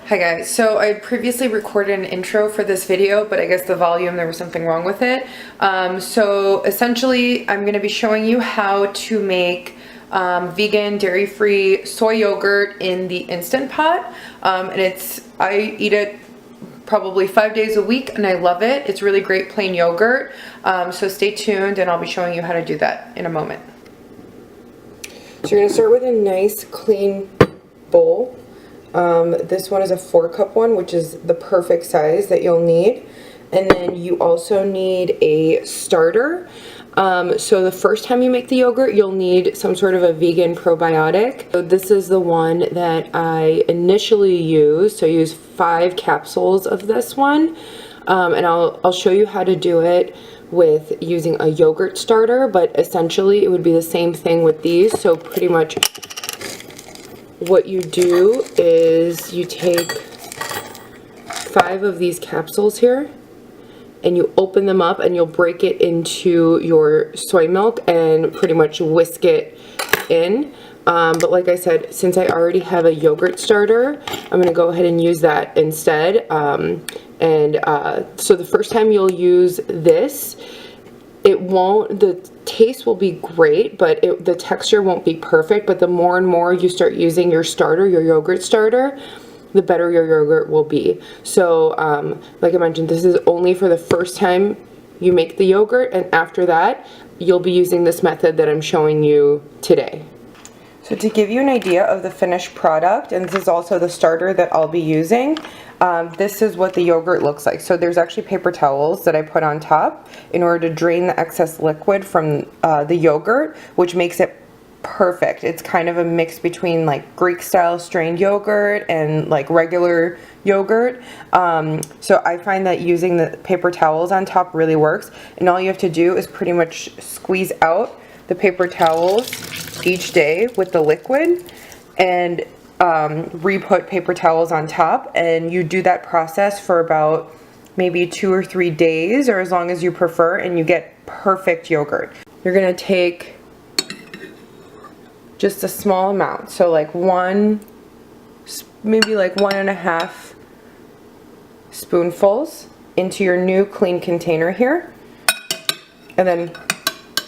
Hi guys, so I previously recorded an intro for this video, but I guess the volume, there was something wrong with it. So essentially, I'm going to be showing you how to make vegan, dairy-free soy yogurt in the Instant Pot. And I eat it probably 5 days a week and I love it. It's really great plain yogurt. So stay tuned and I'll be showing you how to do that in a moment. So you're going to start with a nice clean bowl. This one is a 4-cup one, which is the perfect size that you'll need. And then you also need a starter. So the first time you make the yogurt, you'll need some sort of a vegan probiotic. So this is the one that I initially used. So I used 5 capsules of this one. And I'll show you how to do it with using a yogurt starter, but essentially it would be the same thing with these. So pretty much what you do is you take 5 of these capsules here and you open them up and you'll break it into your soy milk and pretty much whisk it in. But like I said, since I already have a yogurt starter, I'm going to go ahead and use that instead. So the first time you'll use this, the taste will be great, but the texture won't be perfect. But the more and more you start using your starter, your yogurt starter, the better your yogurt will be. So like I mentioned, this is only for the first time you make the yogurt, and after that you'll be using this method that I'm showing you today. So to give you an idea of the finished product, and this is also the starter that I'll be using, this is what the yogurt looks like. So there's actually paper towels that I put on top in order to drain the excess liquid from the yogurt, which makes it perfect. It's kind of a mix between like Greek style strained yogurt and like regular yogurt. So I find that using the paper towels on top really works, and all you have to do is pretty much squeeze out the paper towels each day with the liquid and re-put paper towels on top, and you do that process for about maybe 2 or 3 days, or as long as you prefer, and you get perfect yogurt. You're gonna take just a small amount, so like maybe like 1.5 spoonfuls into your new clean container here, and then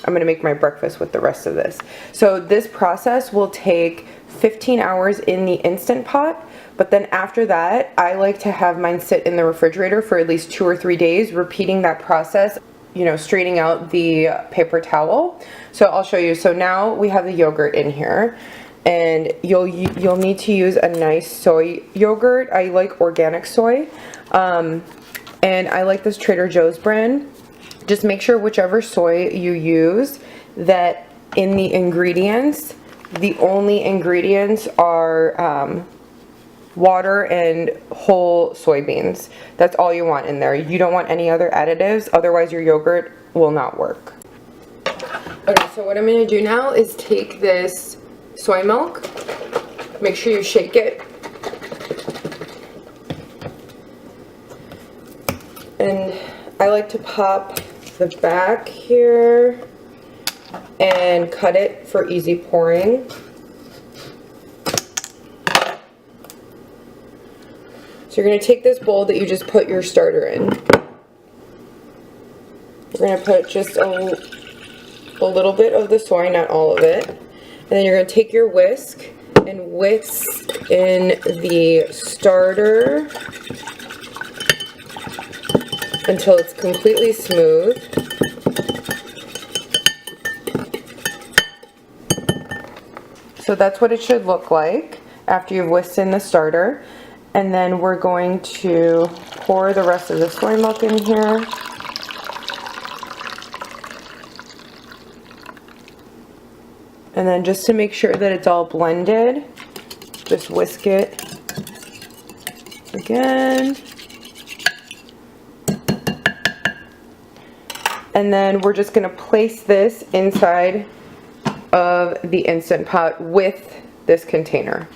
I'm going to make my breakfast with the rest of this. So this process will take 15 hours in the Instant Pot, but then after that I like to have mine sit in the refrigerator for at least 2 or 3 days, repeating that process, you know, straightening out the paper towel. So I'll show you. So now we have the yogurt in here, and you'll need to use a nice soy yogurt. I like organic soy, and I like this Trader Joe's brand. Just make sure whichever soy you use, that in the ingredients, the only ingredients are water and whole soybeans. That's all you want in there. You don't want any other additives, otherwise your yogurt will not work. Okay, so what I'm going to do now is take this soy milk, make sure you shake it, and I like to pop the back here and cut it for easy pouring. So you're going to take this bowl that you just put your starter in. You're going to put just a little bit of the soy, not all of it. And then you're going to take your whisk and whisk in the starter until it's completely smooth. So that's what it should look like after you've whisked in the starter. And then we're going to pour the rest of the soy milk in here. And then just to make sure that it's all blended, just whisk it again. And then we're just going to place this inside of the Instant Pot with this container.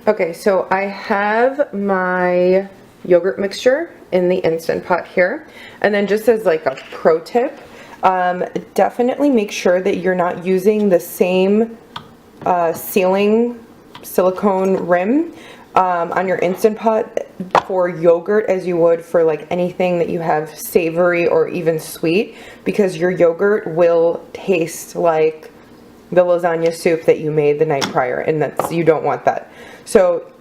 Okay, so I have my yogurt mixture in the Instant Pot here. And then just as like a pro tip, definitely make sure that you're not using the same sealing silicone rim. on your Instant Pot for yogurt as you would for like anything that you have savory or even sweet, because your yogurt will taste like the lasagna soup that you made the night prior, and you don't want that. So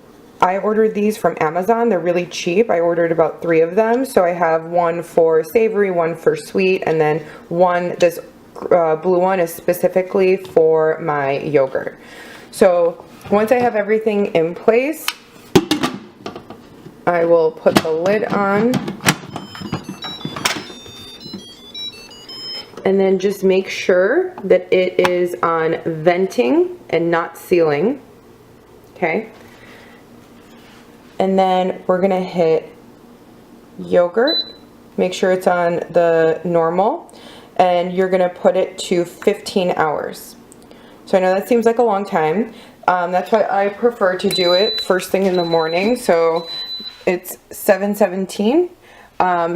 I ordered these from Amazon. They're really cheap. I ordered about 3 of them. So I have one for savory, one for sweet, and then this blue one is specifically for my yogurt. So once I have everything in place, I will put the lid on. And then just make sure that it is on venting and not sealing. Okay. And then we're gonna hit yogurt. Make sure it's on the normal. And you're gonna put it to 15 hours. So I know that seems like a long time. That's why I prefer to do it first thing in the morning. So it's 7:17.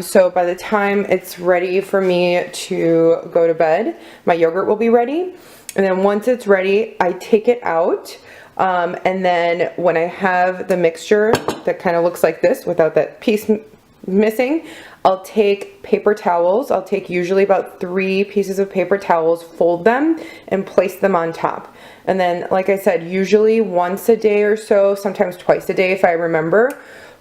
So by the time it's ready for me to go to bed, my yogurt will be ready. And then once it's ready, I take it out. And then when I have the mixture that kind of looks like this without that piece missing, I'll take paper towels. I'll take usually about 3 pieces of paper towels, fold them, and place them on top. And then, like I said, usually once a day or so, sometimes twice a day if I remember,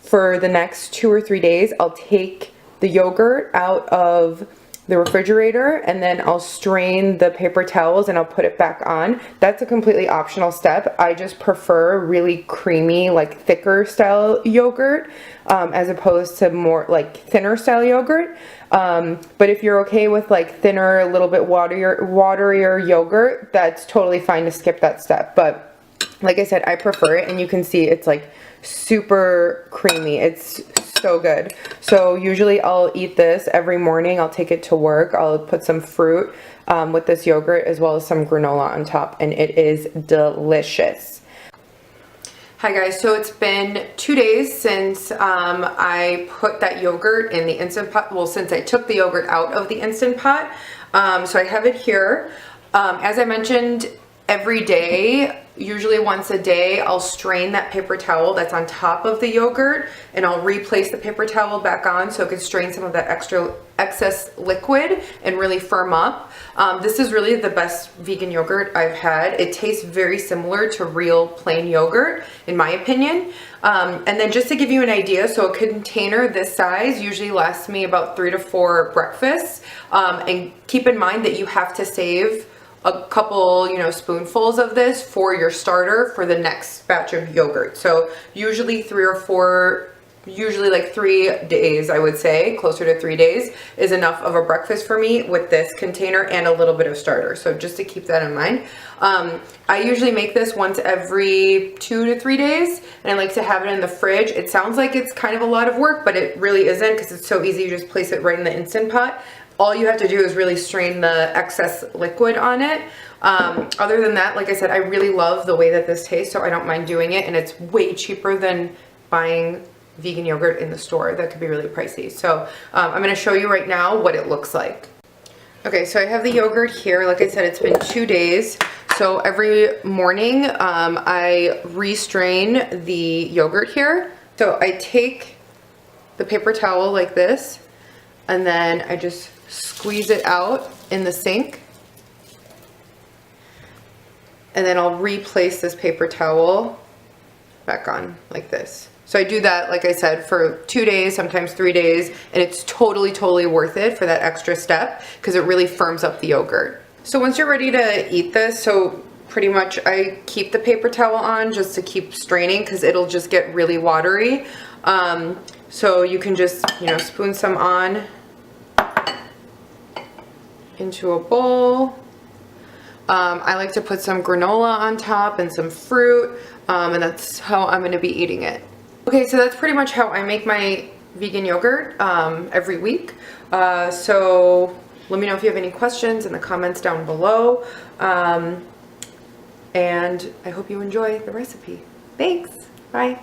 for the next 2 or 3 days, I'll take the yogurt out of the refrigerator and then I'll strain the paper towels and I'll put it back on. That's a completely optional step. I just prefer really creamy, like thicker style yogurt as opposed to more like thinner style yogurt. But if you're okay with like thinner, a little bit waterier yogurt, that's totally fine to skip that step. But like I said, I prefer it, and you can see it's like super creamy. It's so good. So usually I'll eat this every morning. I'll take it to work. I'll put some fruit with this yogurt as well as some granola on top, and it is delicious. Hi guys, so it's been 2 days since I put that yogurt in the Instant Pot. Well, since I took the yogurt out of the Instant Pot. So I have it here. As I mentioned, every day, usually once a day, I'll strain that paper towel that's on top of the yogurt and I'll replace the paper towel back on so it can strain some of that excess liquid and really firm up. This is really the best vegan yogurt I've had. It tastes very similar to real plain yogurt, in my opinion. And then just to give you an idea, so a container this size usually lasts me about 3 to 4 breakfasts. And keep in mind that you have to save a couple, spoonfuls of this for your starter for the next batch of yogurt. So usually 3 or 4, usually like 3 days, I would say, closer to 3 days is enough of a breakfast for me with this container and a little bit of starter. So just to keep that in mind. I usually make this once every 2 to 3 days, and I like to have it in the fridge. It sounds like it's kind of a lot of work, but it really isn't, because it's so easy. You just place it right in the Instant Pot. All you have to do is really strain the excess liquid on it. Other than that, like I said, I really love the way that this tastes, so I don't mind doing it, and it's way cheaper than buying vegan yogurt in the store. That could be really pricey. So I'm going to show you right now what it looks like. Okay, so I have the yogurt here. Like I said, it's been 2 days. So every morning I restrain the yogurt here. So I take the paper towel like this, and then I just squeeze it out in the sink, and then I'll replace this paper towel back on like this. So I do that, like I said, for 2 days, sometimes 3 days, and it's totally worth it for that extra step because it really firms up the yogurt. So once you're ready to eat this, so pretty much I keep the paper towel on just to keep straining because it'll just get really watery. So you can just, spoon some on into a bowl. I like to put some granola on top and some fruit, and that's how I'm going to be eating it. Okay, so that's pretty much how I make my vegan yogurt every week. So let me know if you have any questions in the comments down below, and I hope you enjoy the recipe. Thanks. Bye.